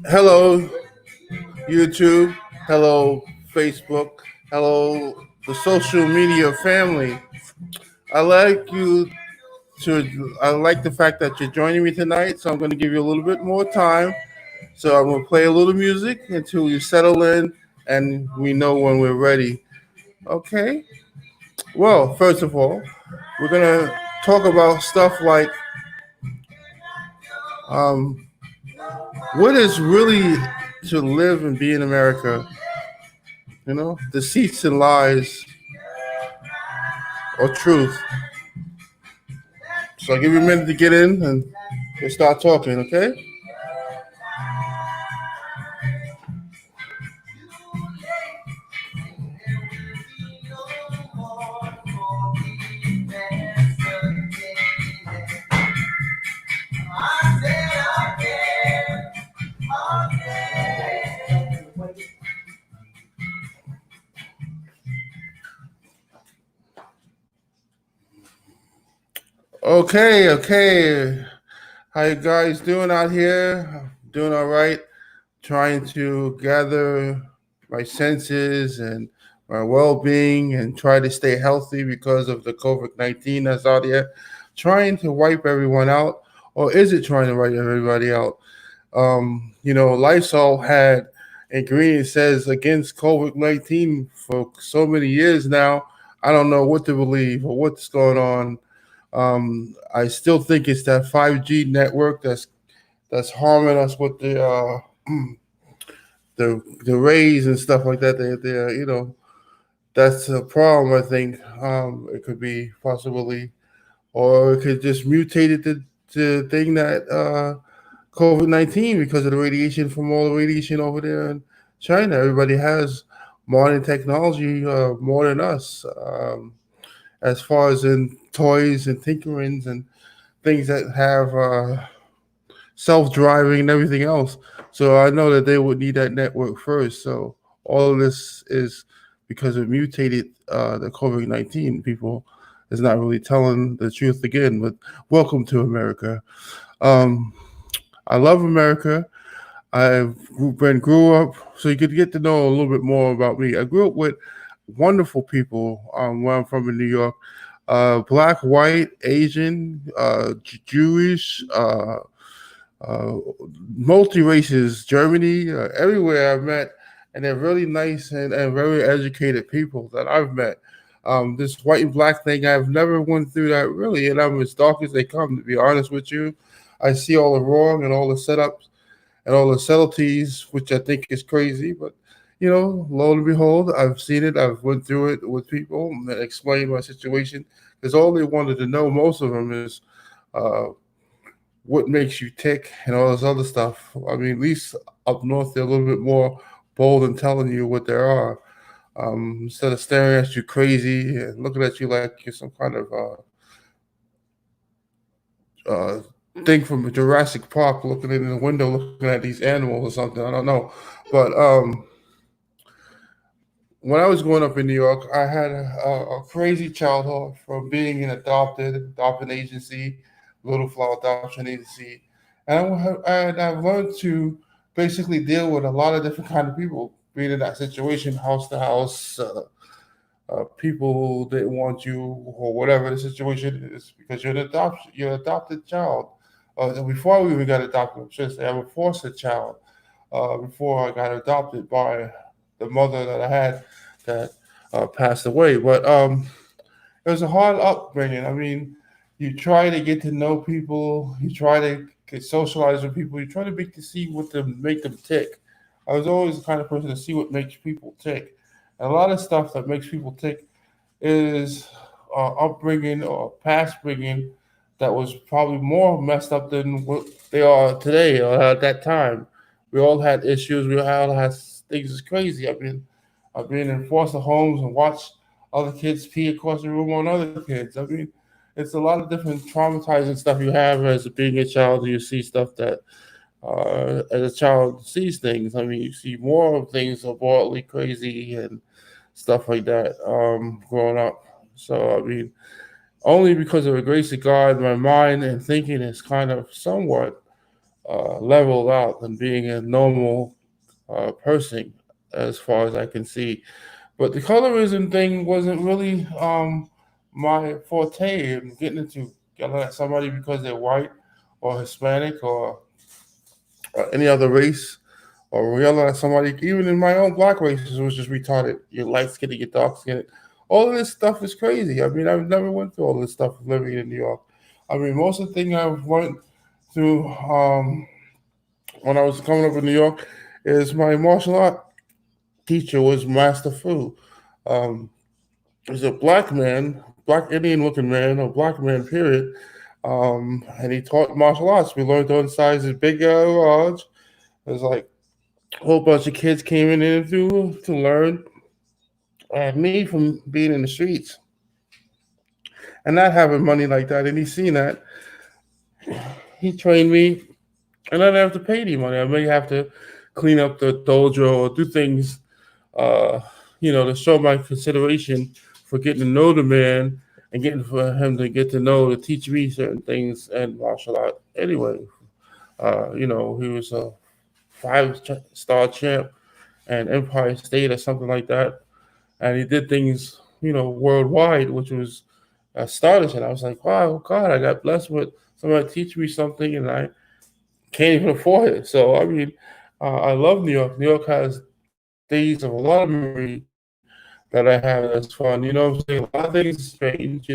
Hello, YouTube. Hello, Facebook. Hello, the social media family. I like you I like the fact that you're joining me tonight, so I'm going to give you a little bit more time. So I'm going to play a little music until you settle in and we know when we're ready. Okay? Well, first of all, we're going to talk about stuff like um, what is really to live and be in America, deceits and lies or truth. So I'll give you a minute to get in and we'll start talking, okay? Okay. How you guys doing out here? Doing all right. Trying to gather my senses and my well-being and try to stay healthy because of the COVID-19 that's out here. Trying to wipe everyone out, or is it trying to wipe everybody out? Lysol had ingredient says against COVID-19 for so many years now. I don't know what to believe or what's going on. I still think it's that 5G network that's harming us with the rays and stuff like that. That's a problem. I think it could be possibly, or it could just mutate it to thing that COVID-19 because of the radiation from all the radiation over there in China. Everybody has modern technology more than us, as far as in toys and tinkerings and things that have self-driving and everything else. So I know that they would need that network first. So all of this is because it mutated the COVID-19 people is not really telling the truth again. But welcome to America. Um, I love America. Grew up so you could get to know a little bit more about me. I grew up with wonderful people where I'm from in New York. Black, white, Asian, Jewish, uh, multi races, Germany, everywhere I've met, and they're really nice and very educated people that I've met. This white and black thing, I've never went through that really, and I'm as dark as they come. To be honest with you, I see all the wrong and all the setups and all the subtleties, which I think is crazy. But lo and behold, I've seen it. I've went through it with people and explained my situation because all they wanted to know, most of them, is uh, what makes you tick and all this other stuff. I mean, at least up north, they're a little bit more bold in telling you what there are. Instead of staring at you crazy and looking at you like you're some kind of uh, thing from Jurassic Park, looking in the window, looking at these animals or something. I don't know, but when I was growing up in New York, I had a crazy childhood from being an adopted agency, Little Flower Adoption Agency, and I've learned to basically deal with a lot of different kind of people, being in that situation, house to house, people that want you or whatever the situation is, because you're an adopted child. Before we even got adopted, I should say, I'm a foster child. Before I got adopted by the mother that I had that passed away. But it was a hard upbringing. I mean, you try to get to know people, you try to get socialized with people, you try to make to see what them make them tick. I was always the kind of person to see what makes people tick. And a lot of stuff that makes people tick is upbringing or past bringing that was probably more messed up than what they are today or at that time. We all had issues. We all had things is crazy. I've been in foster homes and watched other kids pee across the room on other kids. I mean, it's a lot of different traumatizing stuff you have as being a child. You see stuff that as a child sees things. I mean, you see more of things abortly crazy and stuff like that growing up. So I mean, only because of the grace of God, my mind and thinking is kind of somewhat leveled out than being a normal person, as far as I can see. But the colorism thing wasn't really my forte in getting into yelling at somebody because they're white or Hispanic or any other race, or yelling at somebody, even in my own black races, was just retarded. You're light skinned, you're dark skinned. All of this stuff is crazy. I mean, I've never went through all this stuff living in New York. I mean, most of the thing I went through when I was coming up in New York is my martial art teacher was Master Fu. Um, he's a black man, black Indian looking man, a black man, period. And he taught martial arts. We learned on sizes big, large. It was like a whole bunch of kids came in there to learn. And me, from being in the streets and not having money like that, and he seen that, he trained me, and I didn't have to pay any money. I may have to clean up the dojo or do things, uh, to show my consideration for getting to know the man and getting for him to get to know to teach me certain things and martial art. Anyway, he was a five-star champ and Empire State or something like that, and he did things worldwide, which was astonishing. I was like, wow, God, I got blessed with somebody teach me something, and I can't even afford it. So I mean, I love New York. New York has days of a lot of memory that I have that's fun. You know what I'm saying? A lot of things is strange,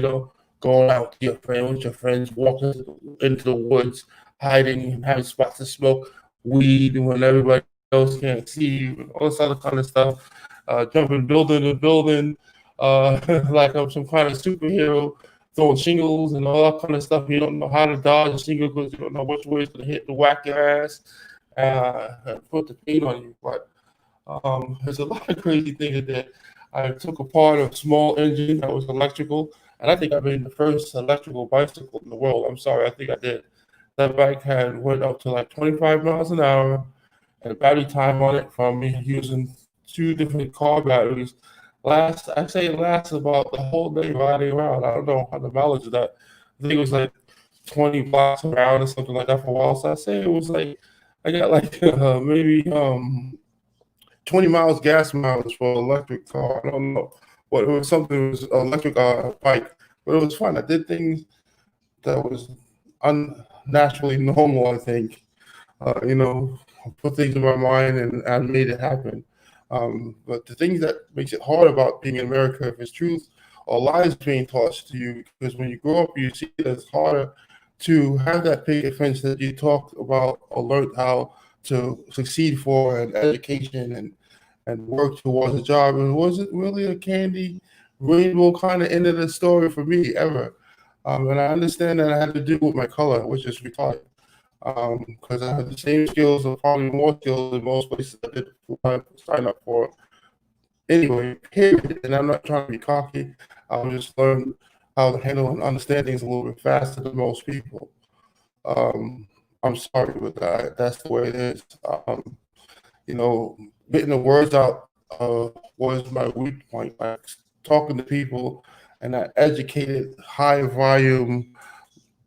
going out to your friend with your friends, walking into the woods, hiding and having spots to smoke weed when everybody else can't see you, and all this other kind of stuff. Jumping building to building, like I'm some kind of superhero, throwing shingles and all that kind of stuff. You don't know how to dodge a shingle because you don't know which way it's going to hit to whack your ass and put the paint on you. But there's a lot of crazy things that I took apart a small engine that was electrical, and I think I made the first electrical bicycle in the world. I'm sorry, I think I did. That bike had went up to like 25 miles an hour, and the battery time on it from me using two different car batteries I say it lasts about the whole day riding around. I don't know how the mileage of that. I think it was like 20 blocks around or something like that for a while. So I say it was like I got like maybe 20 miles gas mileage for an electric car. I don't know what it was. Something it was electric bike, but it was fun. I did things that was unnaturally normal. I think put things in my mind and I made it happen. But the things that makes it hard about being in America, if it's truth or lies being taught to you, because when you grow up, you see that it's harder to have that picket fence that you talked about or learned how to succeed for and education and work towards a job. And it wasn't really a candy rainbow kind of end of the story for me ever. And I understand that I had to do with my color, which is retarded. Because I have the same skills or probably more skills in most places I did sign up for. Anyway, period. And I'm not trying to be cocky. I'll just learn how to handle and understand things a little bit faster than most people. I'm sorry, but that's the way it is. You know, Getting the words out was my weak point. Like talking to people and that educated, high volume,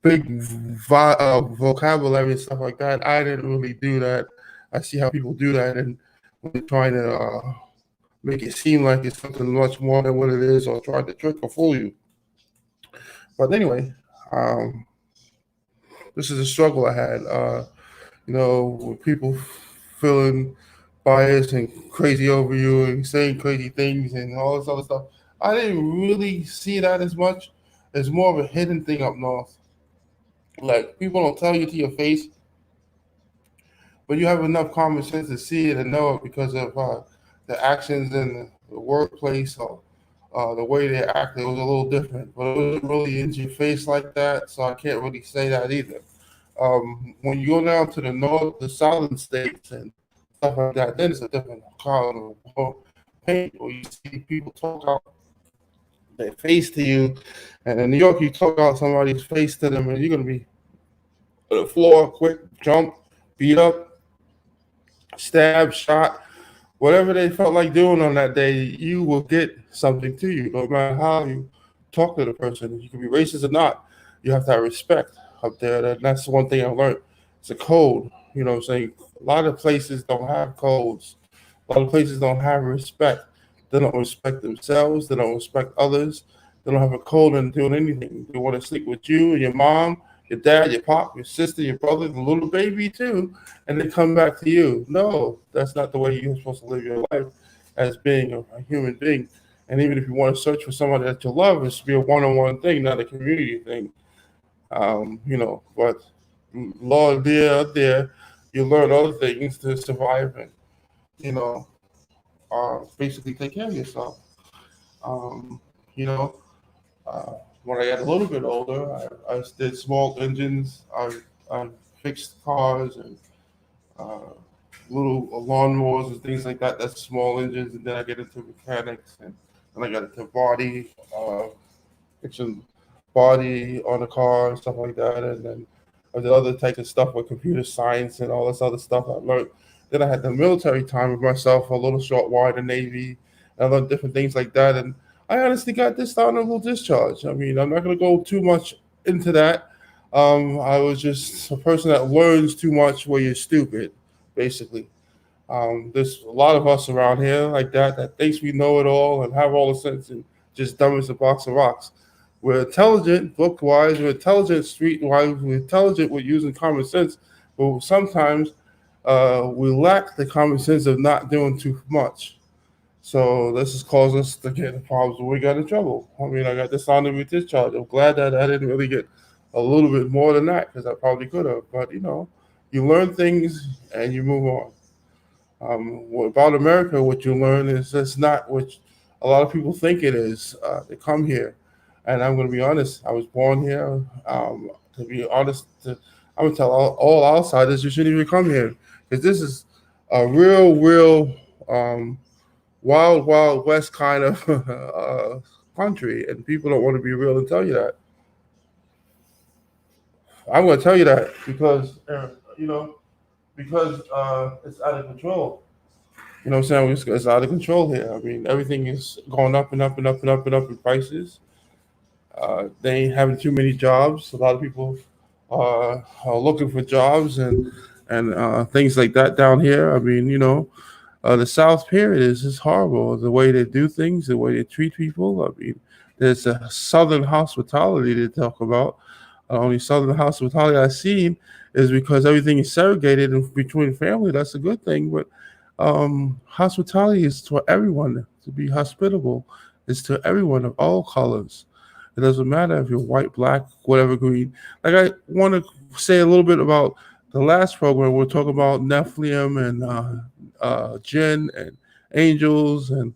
big vocabulary and stuff like that. I didn't really do that. I see how people do that, and when they're trying to make it seem like it's something much more than what it is, or try to trick or fool you. But anyway, um, this is a struggle I had. With people feeling biased and crazy over you and saying crazy things and all this other stuff. I didn't really see that as much. It's more of a hidden thing up north. Like people don't tell you to your face, but you have enough common sense to see it and know it because of the actions in the workplace or the way they act. It was a little different, but it wasn't really in your face like that, so I can't really say that either. When you go down to the north, the southern states and stuff like that, then it's a different color of paint where you see people talk out their face to you, and in New York, you talk out somebody's face to them, and you're gonna be on the floor, quick jump, beat up, stab, shot, whatever they felt like doing on that day, you will get something to you, no matter how you talk to the person. You can be racist or not. You have to have respect up there. That's the one thing I learned. It's a code. You know what I'm saying? A lot of places don't have codes. A lot of places don't have respect. They don't respect themselves. They don't respect others. They don't have a code in doing anything. They want to sleep with you and your mom, your dad, your pop, your sister, your brother, the little baby too, and they come back to you. No, that's not the way you're supposed to live your life as being a human being. And even if you want to search for somebody that you love, it should be a one-on-one thing, not a community thing. But Lord, there, you learn other things to survive and you know, basically take care of yourself. Um, you know, uh, when I got a little bit older, I did small engines. I fixed cars and uh, little lawnmowers and things like that. That's small engines, and then I get into mechanics, and then I got into body, fixing body on the car and stuff like that, and then I did other types of stuff with computer science and all this other stuff I learned. Then I had the military time with myself for a little short while in the Navy, and I learned different things like that. And I honestly got this honorable discharge. I mean, I'm not going to go too much into that. I was just a person that learns too much where you're stupid, basically. There's a lot of us around here like that thinks we know it all and have all the sense and just dumb as a box of rocks. We're intelligent book wise, we're intelligent street wise, we're intelligent with using common sense, but sometimes we lack the common sense of not doing too much. So this has caused us to get in problems when we got in trouble. I mean, I got dishonored with discharge. I'm glad that I didn't really get a little bit more than that because I probably could have. But you learn things and you move on. About America, what you learn is that's not what a lot of people think it is. They come here, and I'm going to be honest. I was born here. To be honest, I'm going to tell all outsiders you shouldn't even come here because this is a real wild, wild west kind of country, and people don't want to be real and tell you that. I'm going to tell you that because because it's out of control. You know what I'm saying? It's out of control here. I mean, everything is going up and up and up and up and up in prices. They ain't having too many jobs. A lot of people are looking for jobs and things like that down here. I mean, the South period is horrible. The way they do things, the way they treat people. I mean, there's a Southern hospitality they talk about. Only Southern hospitality I've seen is because everything is segregated between family. That's a good thing, but hospitality is for everyone. To be hospitable is to everyone of all colors. It doesn't matter if you're white, black, whatever green. Like I want to say a little bit about the last program. We're talking about Nephilim and jinn and angels and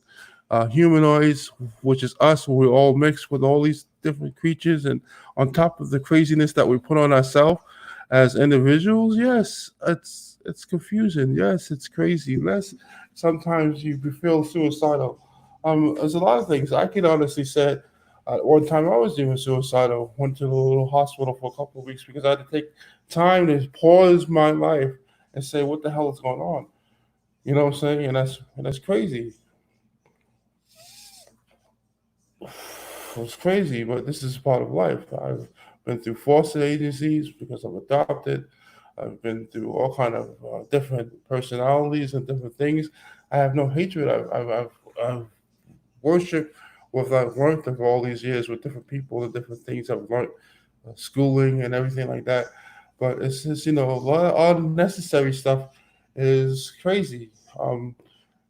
humanoids, which is us. We're all mixed with all these different creatures, and on top of the craziness that we put on ourselves as individuals, yes, it's confusing. Yes, it's crazy. Yes, sometimes you feel suicidal. There's a lot of things I can honestly say. One time I was even suicidal. Went to the little hospital for a couple of weeks because I had to take time to pause my life and say, "What the hell is going on?" You know what I'm saying? And that's crazy. It's crazy, but this is part of life. I've been through foster agencies because I'm adopted. I've been through all kind of different personalities and different things. I have no hatred. I've worshipped what I've learned of all these years with different people and different things I've learned, schooling and everything like that. But it's just a lot of unnecessary stuff is crazy.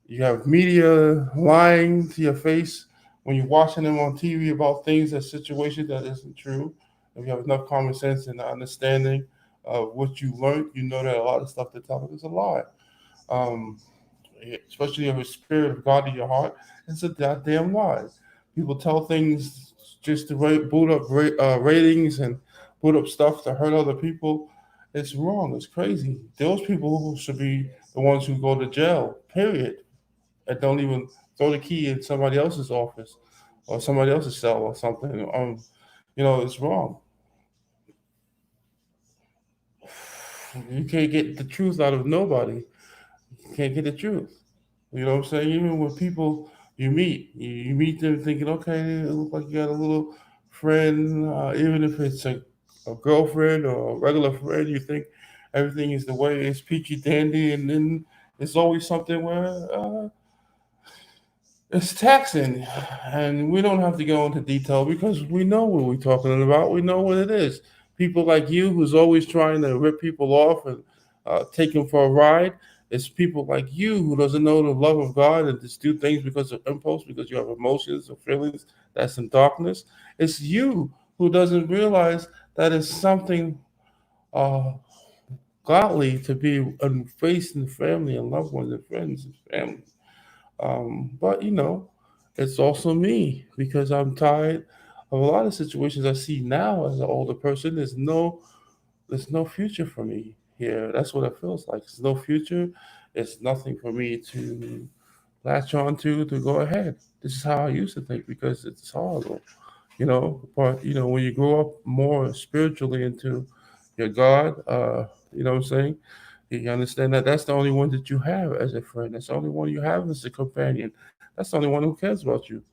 You have media lying to your face when you're watching them on TV about things and situations that isn't true. If you have enough common sense and understanding of what you learned, you know that a lot of stuff they're telling is a lie. Um, Especially if a spirit of God in your heart, it's a goddamn lie. People tell things just to boot up ratings and boot up stuff to hurt other people. It's wrong. It's crazy. Those people should be the ones who go to jail. Period. And don't even throw the key in somebody else's office or somebody else's cell or something. It's wrong. You can't get the truth out of nobody. You can't get the truth. You know what I'm saying? Even with people you meet them thinking, okay, it looks like you got a little friend, even if it's a girlfriend or a regular friend, you think everything is the way it's peachy dandy, and then it's always something where it's taxing, and we don't have to go into detail because we know what we're talking about. We know what it is. People like you who's always trying to rip people off and take them for a ride. It's people like you who doesn't know the love of God and just do things because of impulse, because you have emotions or feelings that's in darkness. It's you who doesn't realize that it's something uh, godly to be facing family and loved ones and friends and family. But it's also me because I'm tired of a lot of situations I see now as an older person. There's no future for me here. That's what it feels like. There's no future. It's nothing for me to latch on to go ahead. This is how I used to think because it's horrible, But when you grow up more spiritually into your God, what I'm saying? You understand that that's the only one that you have as a friend. That's the only one you have as a companion. That's the only one who cares about you.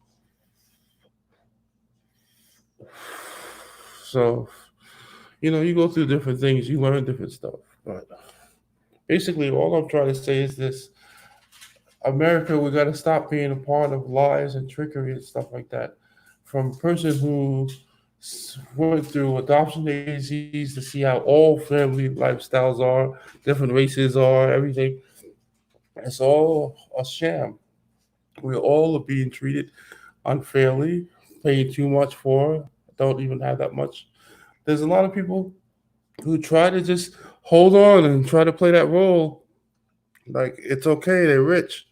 So, you go through different things, you learn different stuff. But basically, all I'm trying to say is this: America, we got to stop being a part of lies and trickery and stuff like that. From a person who went through adoption agencies to see how all family lifestyles are, different races are, everything. It's all a sham. We all are being treated unfairly, paying too much for, don't even have that much. There's a lot of people who try to just hold on and try to play that role like it's okay, they're rich,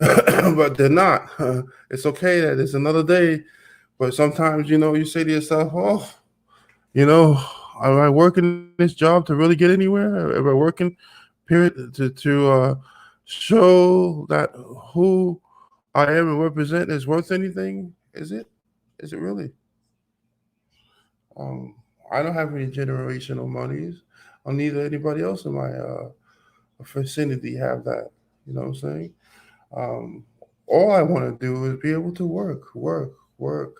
but they're not. It's okay that it's another day, but sometimes, you say to yourself, oh, you know, am I working this job to really get anywhere? Am I working, period, to show that who I am and represent is worth anything? Is it? Is it really? Um, I don't have any generational monies. Neither anybody else in my vicinity have that. You know what I'm saying? Um, all I want to do is be able to work, work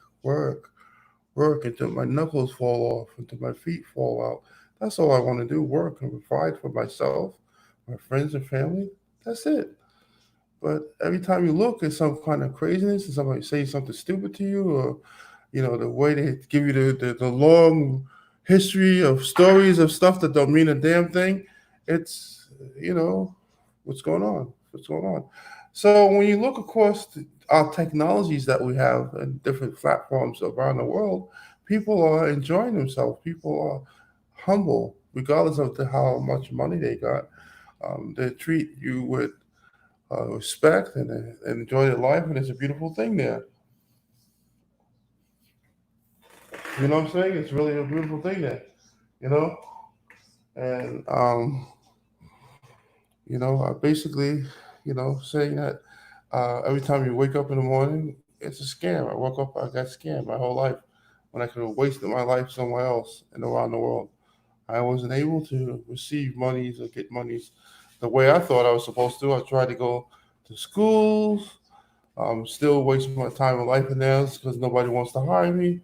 until my knuckles fall off, until my feet fall out. That's all I want to do: work and provide for myself, my friends and family. That's it. But every time you look at some kind of craziness and somebody say something stupid to you, or the way they give you the long history of stories of stuff that don't mean a damn thing, it's what's going on, what's going on. So when you look across our technologies that we have and different platforms around the world, people are enjoying themselves. People are humble regardless of how much money they got. They treat you with respect and enjoy their life, and it's a beautiful thing there. You know what I'm saying? It's really a beautiful thing there. You know, and basically, saying that every time you wake up in the morning, it's a scam. I woke up, I got scammed my whole life when I could have wasted my life somewhere else and around the world. I wasn't able to receive monies or get monies the way I thought I was supposed to. I tried to go to schools, still waste my time and life in there because nobody wants to hire me.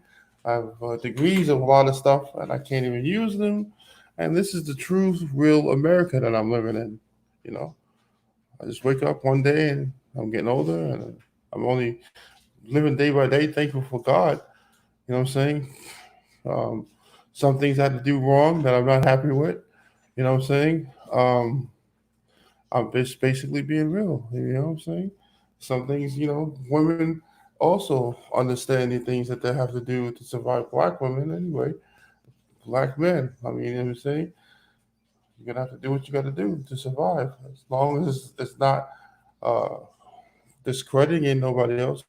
I have degrees of a lot of stuff and I can't even use them. And this is the true, real America that I'm living in. You know, I just wake up one day and I'm getting older and I'm only living day by day, thankful for God. You know what I'm saying? Um, some things I had to do wrong that I'm not happy with. You know what I'm saying? I'm just basically being real. You know what I'm saying? Some things, women also understand the things that they have to do to survive. Black women, anyway, black men. I mean, you know what I'm saying? You're gonna have to do what you got to do to survive. As long as it's not uh, discrediting nobody else.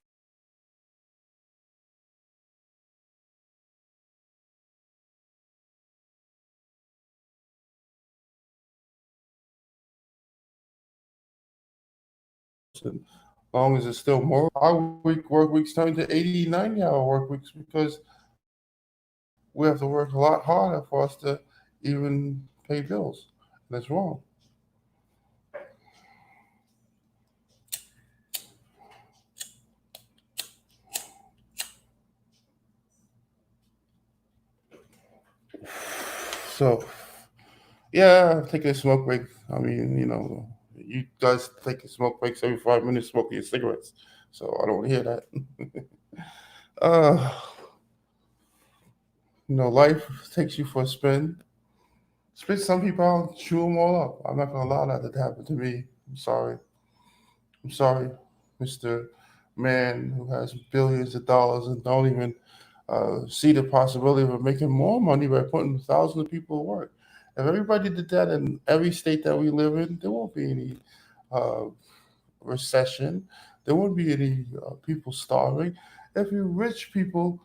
And as long as it's still more, our work weeks turn to 80, 90-hour work weeks because we have to work a lot harder for us to even pay bills. That's wrong. So yeah, I'm taking a smoke break. I mean, you guys taking smoke breaks every 5 minutes, smoking your cigarettes. So I don't want to hear that. uh, life takes you for a spin. Spit some people out, chew them all up. I'm not gonna allow that to happen to me. I'm sorry. I'm sorry, Mister Man who has billions of dollars and don't even see the possibility of making more money by putting thousands of people to work. If everybody did that in every state that we live in, there won't be any uh, recession. There won't be any people starving. If you rich people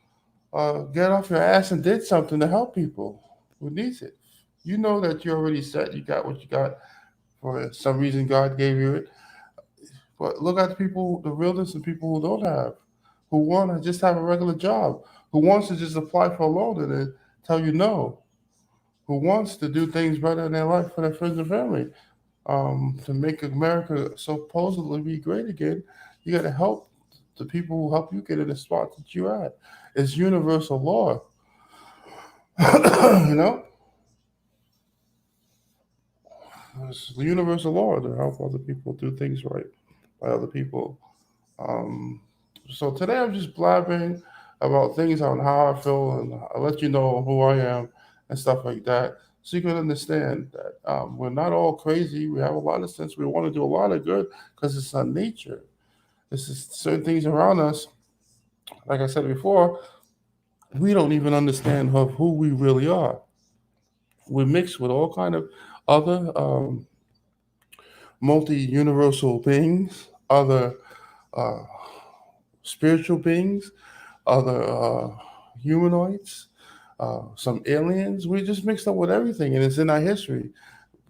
get off your ass and did something to help people who needs it, you know that you already set. You got what you got for some reason. God gave you it. But look at the people, the realness of people who don't have, who want to just have a regular job, who wants to just apply for a loan and then tell you no, who wants to do things better in their life for their friends and family. To make America supposedly be great again, you got to help the people who help you get in the spot that you're at. It's universal law, you know? It's the universal law to help other people do things right by other people. Um, so today I'm just blabbing about things on how I feel, and I'll let you know who I am and stuff like that, so you can understand that we're not all crazy. We have a lot of sense. We want to do a lot of good because it's our nature. This is certain things around us. Like I said before, we don't even understand of who we really are. We mix with all kind of other multi-universal beings, other uh, spiritual beings, other humanoids, some aliens. We just mixed up with everything, and it's in our history.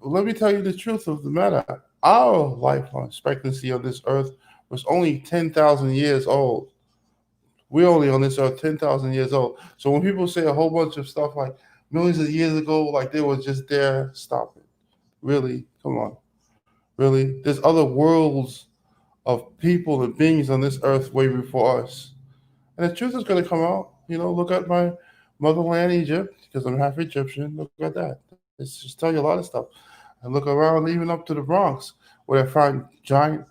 Let me tell you the truth of the matter. Our life expectancy on this earth was only 10,000 years old. We're only on this earth 10,000 years old. So when people say a whole bunch of stuff like millions of years ago, like they were just there, stop it. Really? Come on. Really? There's other worlds of people and beings on this earth way before us. And the truth is going to come out. Look at my motherland, Egypt, because I'm half Egyptian. Look at that. It's just tell you a lot of stuff. And look around, even up to the Bronx, where they find giant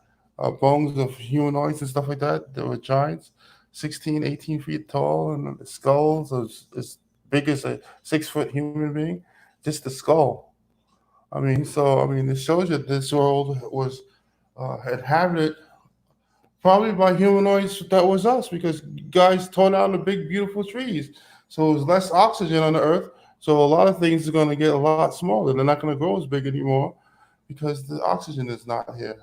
bones of humanoids and stuff like that. There were giants, 16, 18 feet tall, and the skulls as big as a 6 foot human being. Just the skull. I mean, it shows you this world was inhabited probably by humanoids that was us because guys tore down the big beautiful trees. So there's less oxygen on the earth. So a lot of things are going to get a lot smaller. They're not going to grow as big anymore because the oxygen is not here.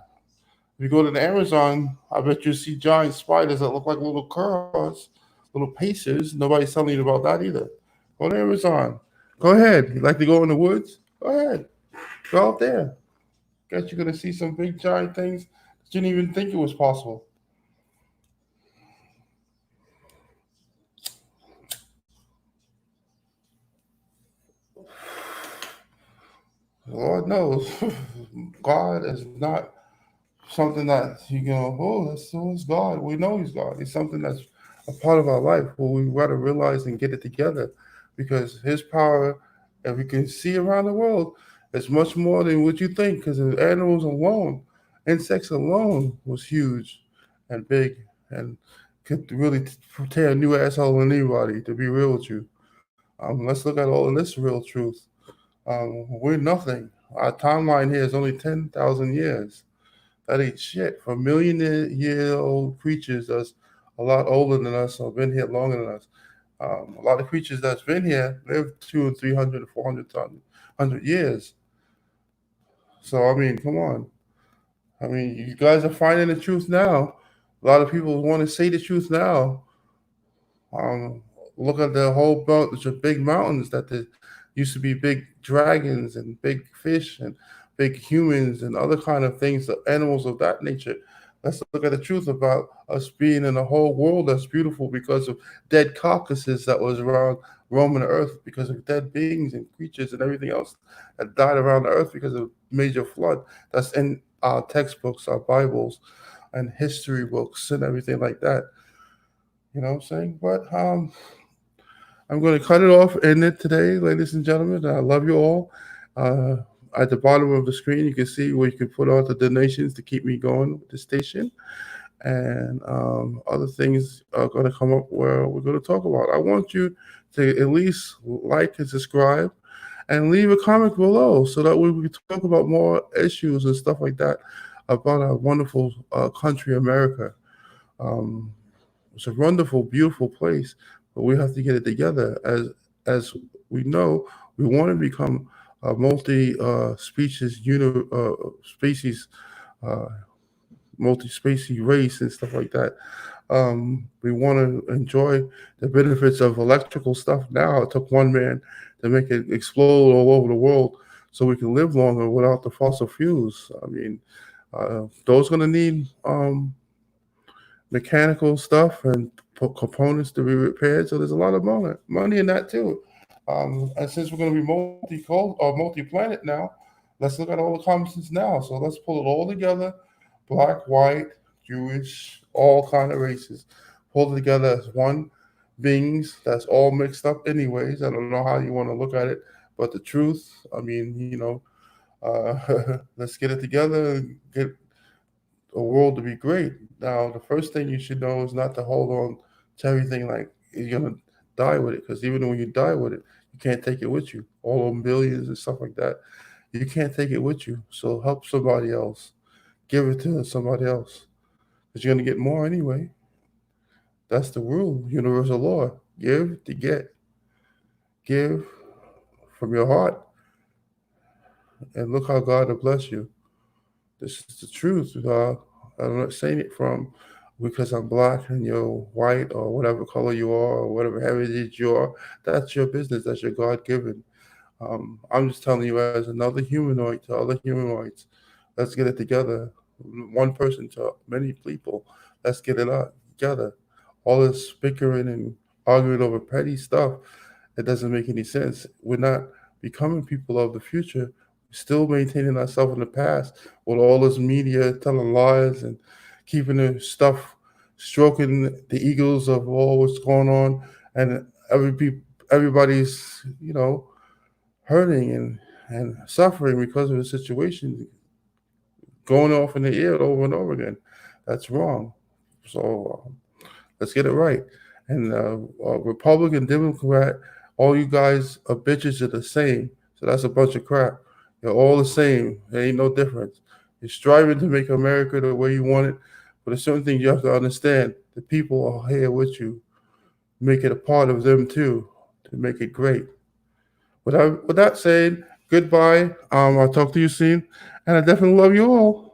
If you go to the Amazon, I bet you see giant spiders that look like little curs, little pacers. Nobody's telling you about that either. Go to Amazon. Go ahead. You like to go in the woods? Go ahead. Go out there. Guess you're going to see some big giant things that you didn't even think it was possible. Lord knows, God is not something that you go, oh, that's so is God. We know He's God. He's something that's a part of our life where we got to realize and get it together because His power, if we can see around the world, is much more than what you think because the animals alone, insects alone, was huge and big and could really tear a new asshole in anybody, to be real with you. Let's look at all of this real truth. We're nothing. Our timeline here is only 10,000 years. That ain't shit. For million year old creatures that's a lot older than us or been here longer than us. A lot of creatures that's been here live 200, 300, 400 years. So, I mean, come on. I mean, you guys are finding the truth now. A lot of people want to say the truth now. Um, Look at the whole bunch of big mountains that there used to be big dragons and big fish and big humans and other kind of things, animals of that nature. Let's look at the truth about us being in a whole world that's beautiful because of dead carcasses that was around roaming the earth because of dead beings and creatures and everything else that died around the earth because of major flood. That's in our textbooks, our Bibles, and history books and everything like that. You know what I'm saying? But I'm going to cut it off, end it today, ladies and gentlemen. I love you all. Uh, at the bottom of the screen, you can see where you can put all the donations to keep me going with the station. And other things are going to come up where we're going to talk about. I want you to at least like and subscribe and leave a comment below so that we can talk about more issues and stuff like that about our wonderful country, America. Um, it's a wonderful, beautiful place, but we have to get it together. As we know, we want to become a multi species, uh, multi-species race and stuff like that. We want to enjoy the benefits of electrical stuff now. It took one man to make it explode all over the world so we can live longer without the fossil fuels. I mean, those going to need mechanical stuff and components to be repaired. So there's a lot of money in that too. And since we're going to be multi-planet now, let's look at all the conversations now. So let's pull it all together: black, white, Jewish, all kind of races, pulled together as one beings. That's all mixed up, anyways. I don't know how you want to look at it, but the truth. I mean, let's get it together and get a world to be great. Now, the first thing you should know is not to hold on to everything like you're gonna die with it, because even when you die with it, you can't take it with you. All them billions and stuff like that, you can't take it with you. So help somebody else. Give it to somebody else, because you're gonna get more anyway. That's the rule, universal law. Give to get. Give from your heart, and look how God will bless you. This is the truth. I'm not saying it from because I'm black and you're white or whatever color you are or whatever heritage you are. That's your business. That's your God given. I'm just telling you as another humanoid to other humanoids. Let's get it together. One person to many people. Let's get it up together. All this bickering and arguing over petty stuff, it doesn't make any sense. We're not becoming people of the future. We're still maintaining ourselves in the past with all this media telling lies and keeping the stuff, stroking the egos of all what's going on, and everybody's hurting and suffering because of the situation going off in the air over and over again. That's wrong. So let's get it right. And Republican, Democrat, all you guys are bitches are the same. So that's a bunch of crap. You're all the same. There ain't no difference. You're striving to make America the way you want it, but there's certain things you have to understand. The people are here with you. Make it a part of them too to make it great. With that said, goodbye. I'll talk to you soon, and I definitely love you all.